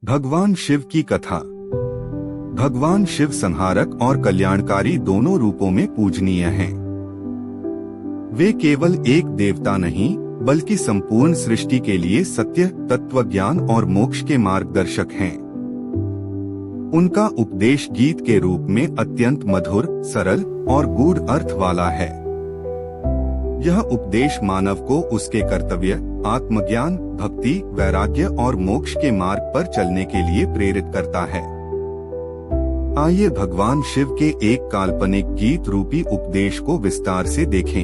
भगवान शिव की कथा। भगवान शिव संहारक और कल्याणकारी दोनों रूपों में पूजनीय हैं। वे केवल एक देवता नहीं बल्कि संपूर्ण सृष्टि के लिए सत्य, तत्व ज्ञान और मोक्ष के मार्गदर्शक हैं। उनका उपदेश गीत के रूप में अत्यंत मधुर, सरल और गूढ़ अर्थ वाला है। यह उपदेश मानव को उसके कर्तव्य, आत्मज्ञान, भक्ति, वैराग्य और मोक्ष के मार्ग पर चलने के लिए प्रेरित करता है। आइए भगवान शिव के एक काल्पनिक गीत रूपी उपदेश को विस्तार से देखें।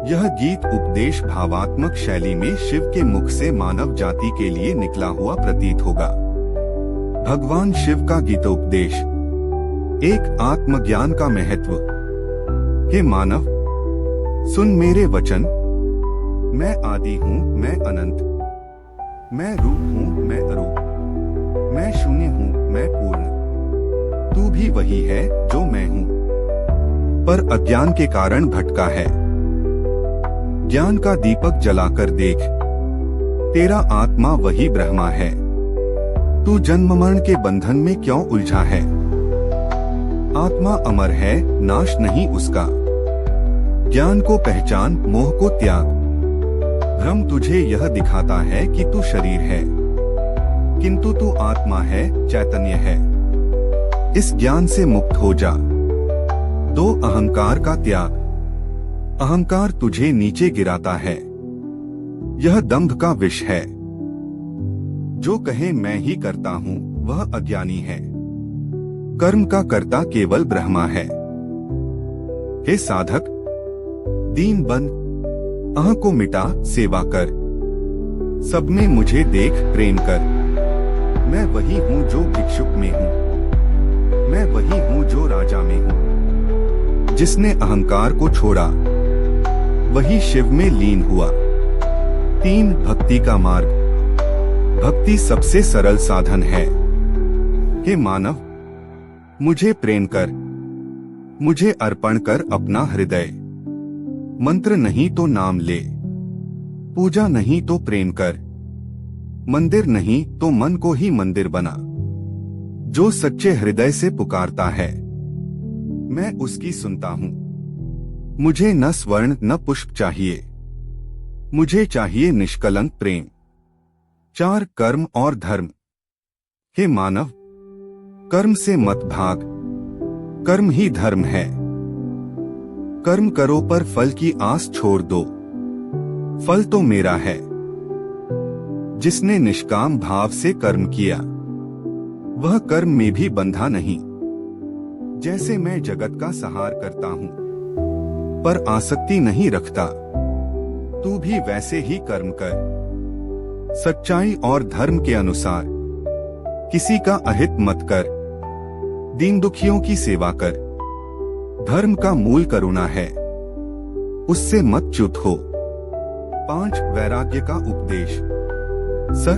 यह गीत उपदेश भावात्मक शैली में शिव के मुख से मानव जाति के लिए निकला हुआ प्रतीत होगा। भगवान शिव का गीतोपदेश। एक आत्मज्ञान का महत्व। हे मानव, सुन मेरे वचन। मैं आदि हूँ, मैं अनंत। मैं रूप हूँ, मैं अरूप। मैं शून्य हूँ, मैं पूर्ण। तू भी वही है जो मैं हूँ, पर अज्ञान के कारण भटका है। ज्ञान का दीपक जलाकर देख, तेरा आत्मा वही ब्रह्मा है। तू जन्म मरण के बंधन में क्यों उलझा है? आत्मा अमर है, नाश नहीं उसका। ज्ञान को पहचान, मोह को त्याग। भ्रम तुझे यह दिखाता है कि तू शरीर है, किंतु तू आत्मा है, चैतन्य है। इस ज्ञान से मुक्त हो जा। दो अहंकार का त्याग। अहंकार तुझे नीचे गिराता है। यह दंभ का विष है। जो कहे मैं ही करता हूँ वह अज्ञानी है। कर्म का कर्ता केवल ब्रह्मा है। हे साधक, दीन बन, अह को मिटा, सेवा कर। सब में मुझे देख, प्रेम कर। मैं वही हूँ जो भिक्षुक में हूँ। मैं वही हूँ जो राजा में हूँ। जिसने अहंकार को छोड़ा वही शिव में लीन हुआ। 3 भक्ति का मार्ग। भक्ति सबसे सरल साधन है। हे मानव, मुझे प्रेम कर। मुझे अर्पण कर अपना हृदय। मंत्र नहीं तो नाम ले। पूजा नहीं तो प्रेम कर। मंदिर नहीं तो मन को ही मंदिर बना। जो सच्चे हृदय से पुकारता है मैं उसकी सुनता हूँ। मुझे न स्वर्ण न पुष्प चाहिए, मुझे चाहिए निष्कलंक प्रेम। 4 कर्म और धर्म। हे मानव, कर्म से मत भाग। कर्म ही धर्म है। कर्म करो पर फल की आस छोड़ दो। फल तो मेरा है। जिसने निष्काम भाव से कर्म किया वह कर्म में भी बंधा नहीं। जैसे मैं जगत का संहार करता हूँ पर आसक्ति नहीं रखता, तू भी वैसे ही कर्म कर। सच्चाई और धर्म के अनुसार। किसी का अहित मत कर। दीन दुखियों की सेवा कर। धर्म का मूल करुणा है, उससे मत च्युत हो। 5 वैराग्य का उपदेश। स